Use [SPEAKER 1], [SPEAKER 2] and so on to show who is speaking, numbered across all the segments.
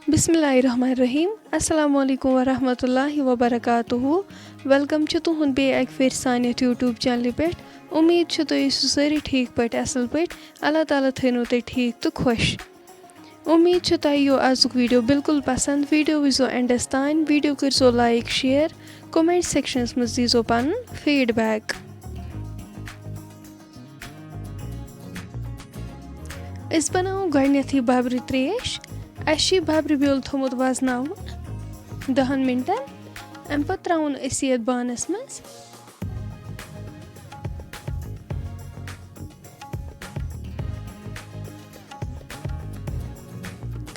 [SPEAKER 1] बिस्मिल्लाहिर्रहमानिर्रहीम अस्सलाम वालेकुम वरहमतुल्लाहि वबरकातुहू वेलकम छ तुहुंद बे एक फिर सान यूट्यूब चैनल पे उम्मीद छ तुम सारी ठीक पे असल पे अल्लाह ताला थो तुम ठीक तो खुश उम्मीद छ तुम यो आजुक वीडियो बिल्कुल पसंद वीडियो विजो एंडस तान वीडियो करजो लाइक शेयर कमेंट सेक्शनस मज दीजो पन फीडबैक इस बनाओ गणित babbre tresh अशी babbre बेल थोमुत वजनावन 10 मिनटन अम पत त्राउन अस ये बानस मज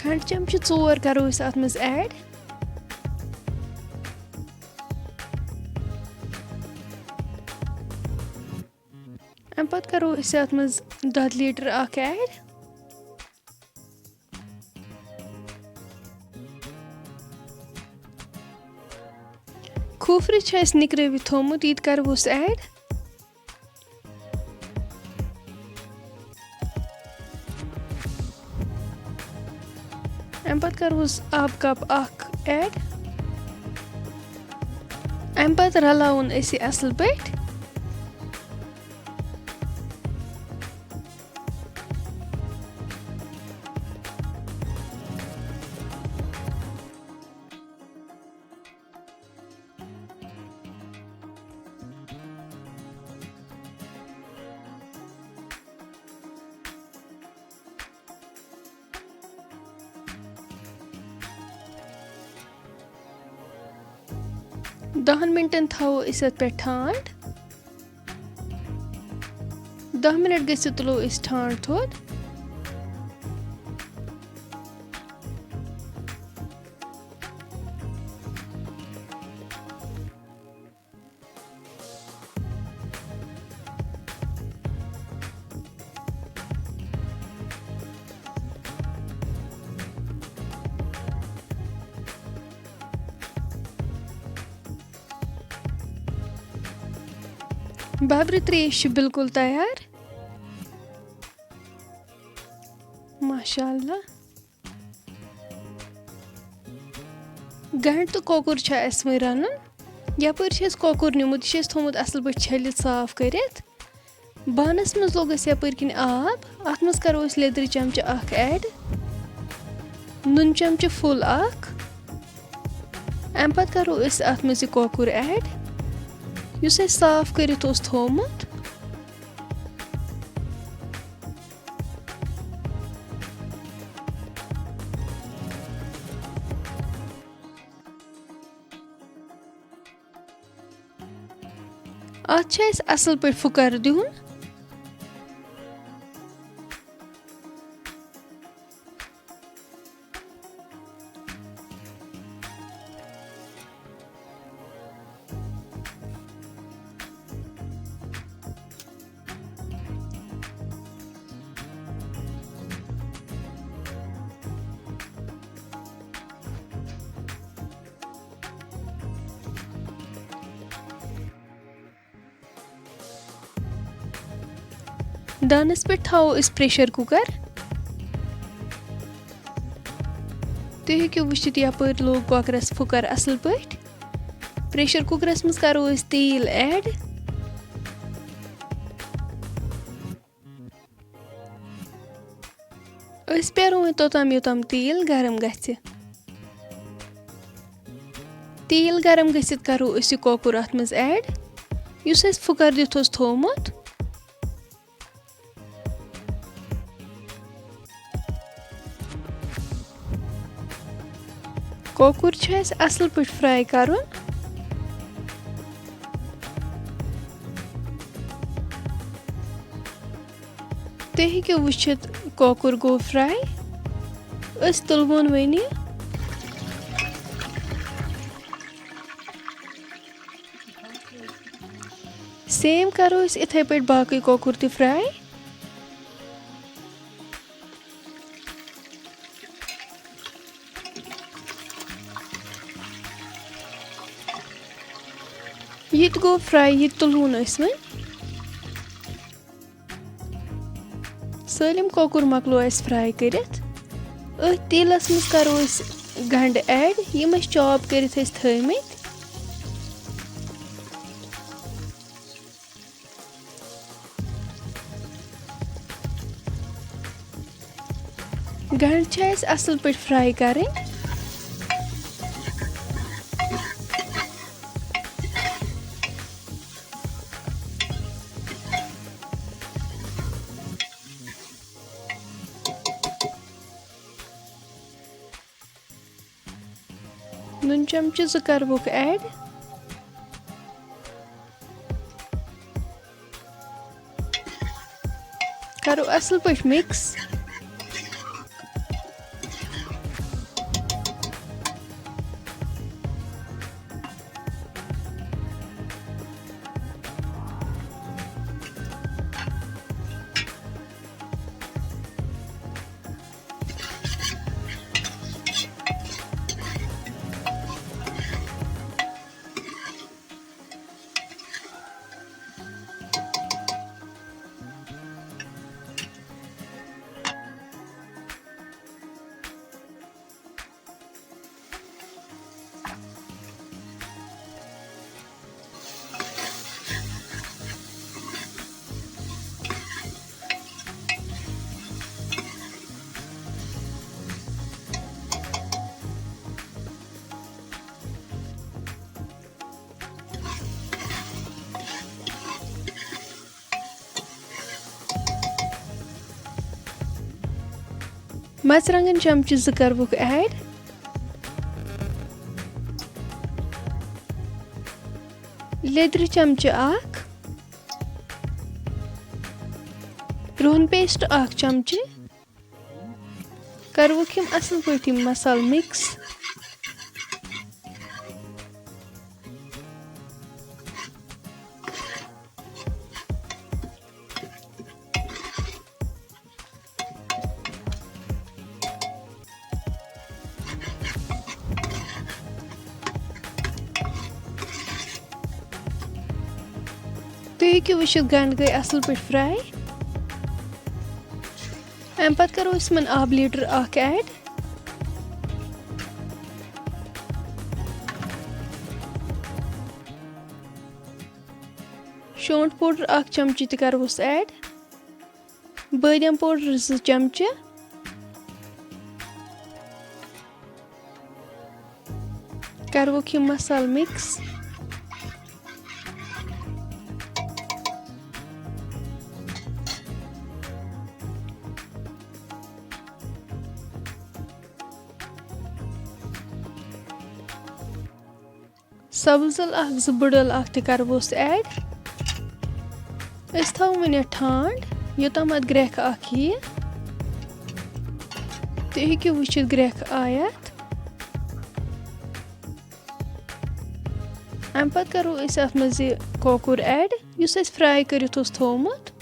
[SPEAKER 1] खंड चमच 4 करो अस अत मज ऐड अम पत करो अस अत मज 10 लीटर अख ऐड खोफर निकरवित थोमुत ये करवोस ऐड अम पत करवोस आब कप अख ऐड अम पत रलाउन अस असल पठ दहन मिनटन थो अस पे ठांड 10 मिनट गो तुलो अस ठांड थोद babbre tresh बिल्कुल तैयार माशाअल्लाह गंड तो कोकुर अस वो रन यपर कोकुर निमुत यह थोमुत असल पे छलित साफ करित बानस मज लोग यपर किन आब अत मज करो अस लेदर चमच अख ऐड नुन चमच फुल अख अम पत करो अस अत मज कोकुर ऐड युस साफ करित थोमुत अत असल पे फुकर दिन दानस पे थो अस प्रेशर कुकर तुम हेकु वुचित यपर लोग कॉकरस फुकर असल पे प्रेशर कुकरस मज करो अस तेल ऐड अस पेरो तोताम योताम तेल गरम गछि तेल गरम गसित करो अस कोकुर अत मज ऐड युस अस फुकर दिथ थोमुत कोकुर असल पे फ्राई करुन तुम हेकु वुचित कोकुर गो फ्राई अस तुलवन वनी सेम करो अस इथे पे बाकी कोकुर ते फ्राई ये गो फ्राई ये तुलवन अस वन सलिम कोकुर मकलो अस फ्राई करित अथ तेलस मज करो गंड ऐड यम चॉप कर थमित गंड असल पे फ्राई करें नुन चमचे 2 करवुक ऐड करो असल पे मिक्स मर्चरंगन चमचे 2 करवुक ऐड लेदर चमचे 1 रोहन पेस्ट 1 चमचे करवुक यम असल पे मसाल मिक्स तुम वो गंड गई असल पे फ्राई अम पत करो इसमें आब लीटर 1 ऐड शोंठ पाउडर 1 चमचे त करोस ऐड बादाम पाउडर 2 चमचे करोक यह मसाल मिक्स सब्जल 1 बड़ल 1 त करोस ऐड थो वन ठांड योतम ग्रेख 1 यी तुम हेकु वुचित ग्रेख आयत अम पत करो अत मज कोकुर ऐड युस फ्राई करित थोमुत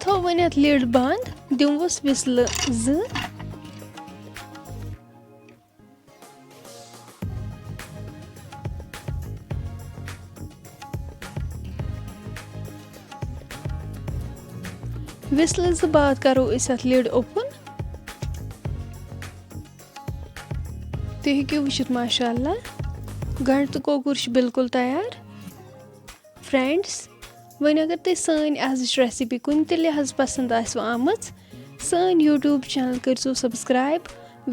[SPEAKER 1] थो वन लिड बंद दिमवस विसल 2 विसल 2 बाद करो अत लिड ओपन तुम हेकु वुचित माशाअल्लाह गंड तो कोकुर बिल्कुल तैयार फ्रेंड्स वन अगर तुम सन आज रेसिपी कुन ते लिहाज पसंद आमज सन यूट्यूब चैनल करो सब्सक्राइब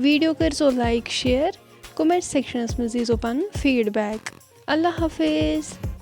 [SPEAKER 1] वीडियो करो लाइक शेयर कमेंट सेक्शनस मज दीजो पन फीडबैक अल्लाह हाफिज।